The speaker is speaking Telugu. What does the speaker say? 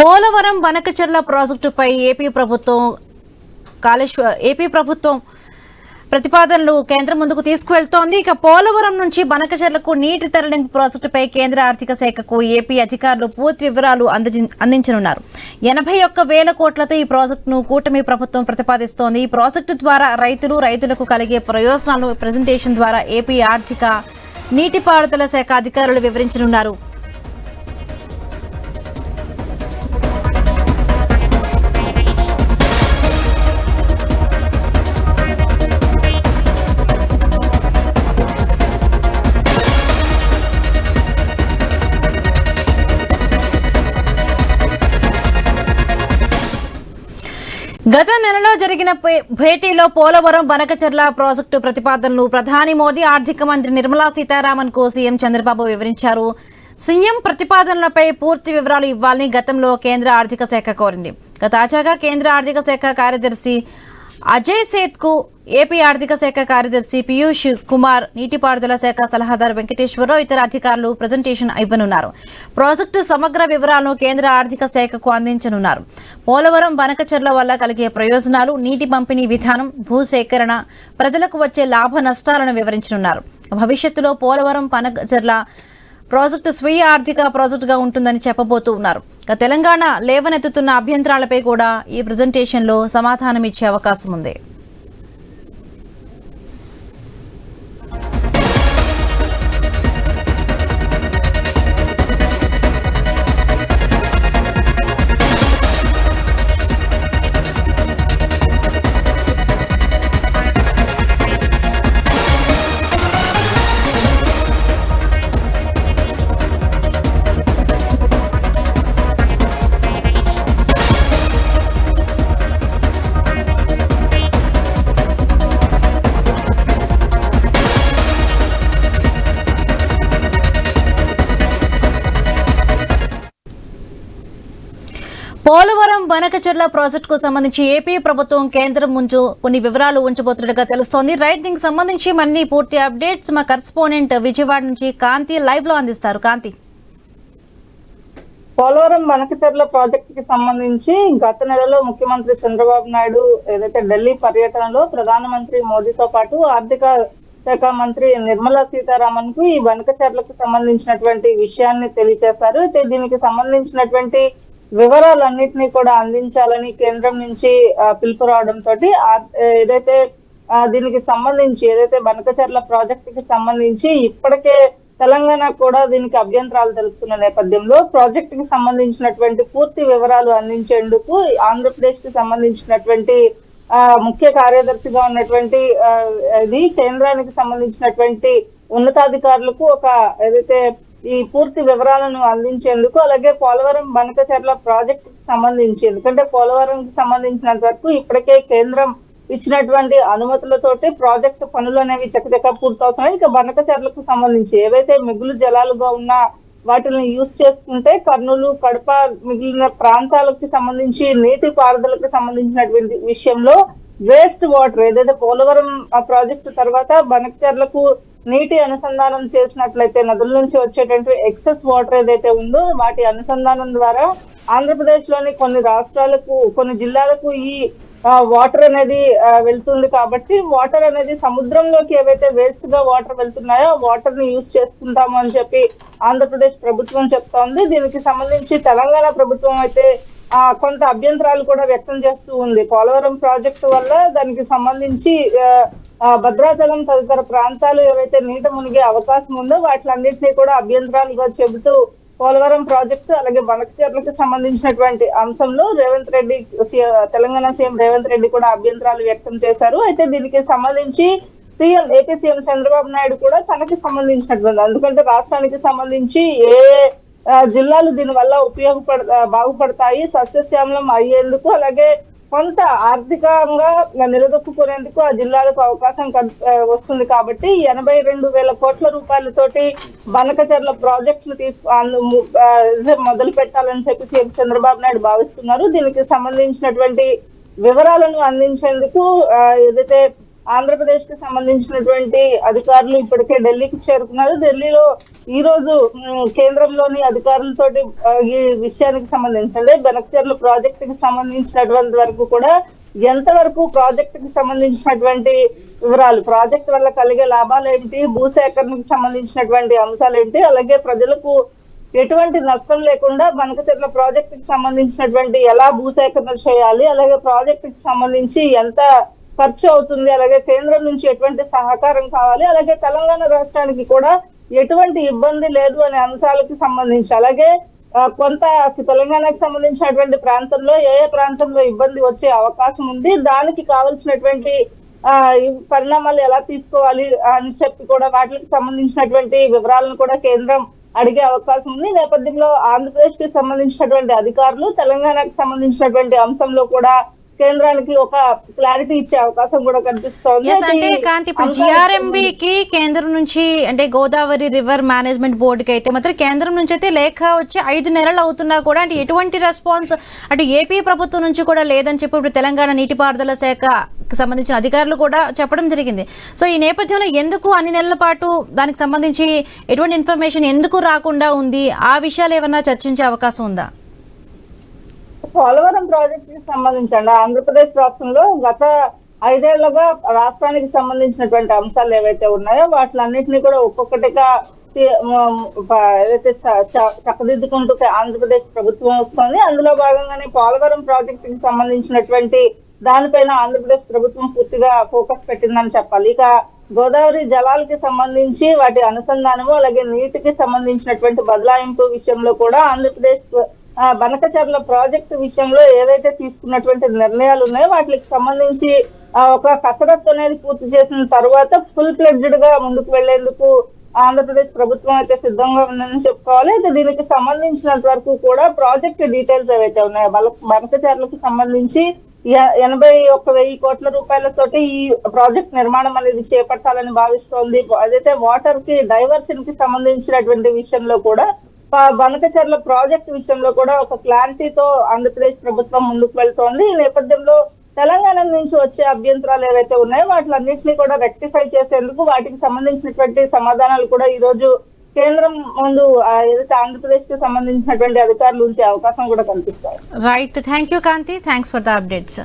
పోలవరం బనకచెర్ల ప్రాజెక్టుపై ఏపీ ప్రభుత్వం ప్రతిపాదనలు కేంద్రం ముందుకు తీసుకువెళ్తోంది. ఇక పోలవరం నుంచి బనకచెర్లకు నీటి తరలింపు ప్రాజెక్టుపై కేంద్ర ఆర్థిక శాఖకు ఏపీ అధికారులు పూర్తి వివరాలు అందించనున్నారు. 81,000 కోట్లతో ఈ ప్రాజెక్టును కూటమి ప్రభుత్వం ప్రతిపాదిస్తోంది. ఈ ప్రాజెక్టు ద్వారా రైతులకు కలిగే ప్రయోజనాలను ప్రెజెంటేషన్ ద్వారా ఏపీ ఆర్థిక నీటిపారుదల శాఖ అధికారులు వివరించనున్నారు. గత నెలలో జరిగిన భేటీలో పోలవరం బనకచెర్ల ప్రాజెక్టు ప్రతిపాదనలు ప్రధాని మోదీ, ఆర్థిక మంత్రి నిర్మలా సీతారామన్ కు సీఎం చంద్రబాబు వివరించారు. సీఎం ప్రతిపాదనలపై పూర్తి వివరాలు ఇవ్వాలని గతంలో కేంద్ర ఆర్థిక శాఖ కోరింది. తాజాగా కేంద్ర ఆర్థిక శాఖ కార్యదర్శి అజయ్ సేత్ కు ఏపీ ఆర్థిక శాఖ కార్యదర్శి పీయూష్ కుమార్, నీటిపారుదల శాఖ సలహాదారు వెంకటేశ్వరరావు ఇతర అధికారులు ప్రజెంటేషన్ ఇవ్వనున్నారు. ప్రాజెక్టు సమగ్ర వివరాలను కేంద్ర ఆర్థిక శాఖకు అందించనున్నారు. పోలవరం బనకచెర్ల వల్ల కలిగే ప్రయోజనాలు, నీటి పంపిణీ విధానం, భూసేకరణ, ప్రజలకు వచ్చే లాభ నష్టాలను వివరించనున్నారు. భవిష్యత్తులో పోలవరం బనకచెర్ల ప్రాజెక్టు స్వీయ ఆర్థిక ప్రాజెక్టుగా ఉంటుందని చెప్పబోతూ ఉన్నారు. తెలంగాణ లేవనెత్తుతున్న అభ్యంతరాలపై కూడా ఈ ప్రెజెంటేషన్లో సమాధానం ఇచ్చే అవకాశం ఉంది. పోలవరం బనకచెర్ల ప్రాజెక్టుకు సంబంధించి ఏపీ ప్రభుత్వం కేంద్రం ముందు కొన్ని వివరాలు ఉంచబోతున్నట్టుగా తెలుస్తోంది. రైట్, దీనికి సంబంధించి మరిన్ని పూర్తి అప్డేట్స్ మా కరెస్పాండెంట్ విజయవాడ నుంచి కాంతి లైవ్ లో అందిస్తారు. కాంతి, పోలవరం బనకచెర్ల ప్రాజెక్టు కి సంబంధించి గత నెలలో ముఖ్యమంత్రి చంద్రబాబు నాయుడు ఏదైతే ఢిల్లీ పర్యటనలో ప్రధానమంత్రి మోదీతో పాటు ఆర్థిక శాఖ మంత్రి నిర్మలా సీతారామన్ కు ఈ బనకచెర్లకు సంబంధించినటువంటి విషయాన్ని తెలియజేశారు. అయితే దీనికి సంబంధించినటువంటి వివరాలన్నింటినీ కూడా అందించాలని కేంద్రం నుంచి పిలుపు రావడంతో ఏదైతే దీనికి సంబంధించి ఏదైతే బనకచెర్ల ప్రాజెక్టుకి సంబంధించి ఇప్పటికే తెలంగాణ కూడా దీనికి అభ్యంతరాలు తెలుపుతున్న నేపథ్యంలో ప్రాజెక్టుకి సంబంధించినటువంటి పూర్తి వివరాలు అందించేందుకు ఆంధ్రప్రదేశ్ కి సంబంధించినటువంటి ముఖ్య కార్యదర్శిగా ఉన్నటువంటి ఇది కేంద్రానికి సంబంధించినటువంటి ఉన్నతాధికారులకు ఒక ఏదైతే ఈ పూర్తి వివరాలను అందించేందుకు, అలాగే పోలవరం బనకచెర్ల ప్రాజెక్ట్ కి సంబంధించి, ఎందుకంటే పోలవరం కి సంబంధించినంత వరకు ఇప్పటికే కేంద్రం ఇచ్చినటువంటి అనుమతులతోటి ప్రాజెక్టు పనులు అనేవి చకచకా పూర్తవుతున్నాయి. ఇక బనకచెర్లకు సంబంధించి ఏవైతే మిగులు జలాలుగా ఉన్న వాటిని యూజ్ చేసుకుంటే కర్నూలు, కడప మిగిలిన ప్రాంతాలకు సంబంధించి నీటి పారుదలకు సంబంధించినటువంటి విషయంలో వేస్ట్ వాటర్ ఏదైతే పోలవరం ప్రాజెక్టు తర్వాత బనకచెర్లకు నీటి అనుసంధానం చేసినట్లయితే నదుల నుంచి వచ్చేటువంటి ఎక్సెస్ వాటర్ ఏదైతే ఉందో వాటి అనుసంధానం ద్వారా ఆంధ్రప్రదేశ్ లోని కొన్ని రాష్ట్రాలకు, కొన్ని జిల్లాలకు ఈ వాటర్ అనేది వెళ్తుంది. కాబట్టి వాటర్ అనేది సముద్రంలోకి ఏవైతే వేస్ట్ గా వాటర్ వెళ్తున్నాయో వాటర్ ని యూజ్ చేసుకుంటాము అని చెప్పి ఆంధ్రప్రదేశ్ ప్రభుత్వం చెప్తోంది. దీనికి సంబంధించి తెలంగాణ ప్రభుత్వం అయితే కొంత అభ్యంతరాలు కూడా వ్యక్తం చేస్తూ ఉంది. పోలవరం ప్రాజెక్టు వల్ల దానికి సంబంధించి భద్రాచలం తదితర ప్రాంతాలు ఏవైతే నీట మునిగే అవకాశం ఉందో వాటిలన్నింటినీ కూడా అభ్యంతరాలుగా చెబుతూ పోలవరం ప్రాజెక్టు అలాగే బనకచెర్లకు సంబంధించినటువంటి అంశంలో రేవంత్ రెడ్డి, తెలంగాణ సీఎం రేవంత్ రెడ్డి కూడా అభ్యంతరాలు వ్యక్తం చేశారు. అయితే దీనికి సంబంధించి ఏపీ సీఎం చంద్రబాబు నాయుడు కూడా తనకి సంబంధించినటువంటి, ఎందుకంటే రాష్ట్రానికి సంబంధించి ఏ జిల్లాలు దీని వల్ల బాగుపడతాయి, సస్యశ్యామలం అయ్యేందుకు, అలాగే కొంత ఆర్థికంగా నిలదొక్కునేందుకు ఆ జిల్లాలకు అవకాశం వస్తుంది. కాబట్టి 82,000 కోట్ల రూపాయలతోటి బనకచెర్ల ప్రాజెక్టులు మొదలు పెట్టాలని చెప్పి సీఎం చంద్రబాబు నాయుడు భావిస్తున్నారు. దీనికి సంబంధించినటువంటి వివరాలను అందించేందుకు ఏదైతే ఆంధ్రప్రదేశ్ కి సంబంధించినటువంటి అధికారులు ఇప్పటికే ఢిల్లీకి చేరుకున్నారు. ఢిల్లీలో ఈ రోజు కేంద్రంలోని అధికారులతోటి ఈ విషయానికి సంబంధించి అంటే బనకచెర్ల ప్రాజెక్ట్ కి సంబంధించినటువంటి వరకు కూడా ఎంతవరకు ప్రాజెక్ట్ కి సంబంధించినటువంటి వివరాలు, ప్రాజెక్ట్ వల్ల కలిగే లాభాలు ఏంటి, భూసేకరణకు సంబంధించినటువంటి అంశాలు ఏంటి, అలాగే ప్రజలకు ఎటువంటి నష్టం లేకుండా బనకచెర్ల ప్రాజెక్ట్ కి సంబంధించినటువంటి ఎలా భూసేకరణ చేయాలి, అలాగే ప్రాజెక్ట్ కి సంబంధించి ఎంత ఖర్చు అవుతుంది, అలాగే కేంద్రం నుంచి ఎటువంటి సహకారం కావాలి, అలాగే తెలంగాణ రాష్ట్రానికి కూడా ఎటువంటి ఇబ్బంది లేదు అనే అంశాలకు సంబంధించి, అలాగే కొంత తెలంగాణకు సంబంధించినటువంటి ప్రాంతంలో ఏ ప్రాంతంలో ఇబ్బంది వచ్చే అవకాశం ఉంది, దానికి కావలసినటువంటి పరిణామాలు ఎలా తీసుకోవాలి అని చెప్పి కూడా వాటికి సంబంధించినటువంటి వివరాలను కూడా కేంద్రం అడిగే అవకాశం ఉంది. నేపథ్యంలో ఆంధ్రప్రదేశ్ కి సంబంధించినటువంటి అధికారులు తెలంగాణకు సంబంధించినటువంటి అంశంలో కూడా కేంద్రానికి ఒక క్లారిటీ ఇచ్చే అవకాశం కూడా కనిపిస్తోంది. అంటే కాంతి, ఇప్పుడు జిఆర్ఎంబికి కేంద్రం నుంచి అంటే గోదావరి రివర్ మేనేజ్మెంట్ బోర్డుకి అయితే మాత్రం కేంద్రం నుంచి అయితే లేఖ వచ్చి 5 నెలలు అవుతున్నా కూడా అంటే ఎటువంటి రెస్పాన్స్ అంటే ఏపీ ప్రభుత్వం నుంచి కూడా లేదని చెప్పి ఇప్పుడు తెలంగాణ నీటిపారుదల శాఖకి సంబంధించిన అధికారులు కూడా చెప్పడం జరిగింది. సో ఈ నేపథ్యంలో ఎందుకు అన్ని నెలల పాటు దానికి సంబంధించి ఎటువంటి ఇన్ఫర్మేషన్ ఎందుకు రాకుండా ఉంది, ఆ విషయాలు ఏమన్నా చర్చించే అవకాశం ఉందా? పోలవరం ప్రాజెక్ట్ కి సంబంధించండి ఆంధ్రప్రదేశ్ రాష్ట్రంలో గత 5 ఏళ్లుగా రాష్ట్రానికి సంబంధించినటువంటి అంశాలు ఏవైతే ఉన్నాయో వాటిలన్నింటినీ కూడా ఒక్కొక్కటిగా ఏదైతే చక్కదిద్దుకుంటూ ఆంధ్రప్రదేశ్ ప్రభుత్వం వస్తుంది. అందులో భాగంగానే పోలవరం ప్రాజెక్ట్ కి సంబంధించినటువంటి దానిపైన ఆంధ్రప్రదేశ్ ప్రభుత్వం పూర్తిగా ఫోకస్ పెట్టిందని చెప్పాలి. ఇక గోదావరి జలాలకి సంబంధించి వాటి అనుసంధానము అలాగే నీటికి సంబంధించినటువంటి బదలాయింపు విషయంలో కూడా ఆంధ్రప్రదేశ్ బనకచెర్ల ప్రాజెక్టు విషయంలో ఏదైతే తీసుకున్నటువంటి నిర్ణయాలు ఉన్నాయో వాటికి సంబంధించి ఒక కసరత్తు అనేది పూర్తి చేసిన తర్వాత ఫుల్ ఫ్లెడ్జ్డ్ గా ముందుకు వెళ్లేందుకు ఆంధ్రప్రదేశ్ ప్రభుత్వం అయితే సిద్ధంగా ఉందని చెప్పుకోవాలి. అయితే దీనికి సంబంధించినంత వరకు కూడా ప్రాజెక్ట్ డీటెయిల్స్ ఏవైతే ఉన్నాయో బనకచెర్లకు సంబంధించి 81,000 కోట్ల రూపాయలతోటి ఈ ప్రాజెక్ట్ నిర్మాణం అనేది చేపట్టాలని భావిస్తోంది. అదైతే వాటర్ కి డైవర్షన్ కి సంబంధించినటువంటి విషయంలో కూడా బనకచెర్ల ప్రాజెక్ట్ విషయంలో కూడా ఒక క్లారిటీతో ఆంధ్రప్రదేశ్ ప్రభుత్వం ముందుకు వెళ్తోంది. ఈ నేపథ్యంలో తెలంగాణ నుంచి వచ్చే అభ్యంతరాలు ఏవైతే ఉన్నాయో వాటిలన్నింటినీ కూడా రెక్టిఫై చేసేందుకు వాటికి సంబంధించినటువంటి సమాధానాలు కూడా ఈ రోజు కేంద్రం ముందు ఏదైతే ఆంధ్రప్రదేశ్ కి సంబంధించినటువంటి అధికారులు ఉంచే అవకాశం కూడా కనిపిస్తాయి. Right, thank you Kanthi, thanks for the updates.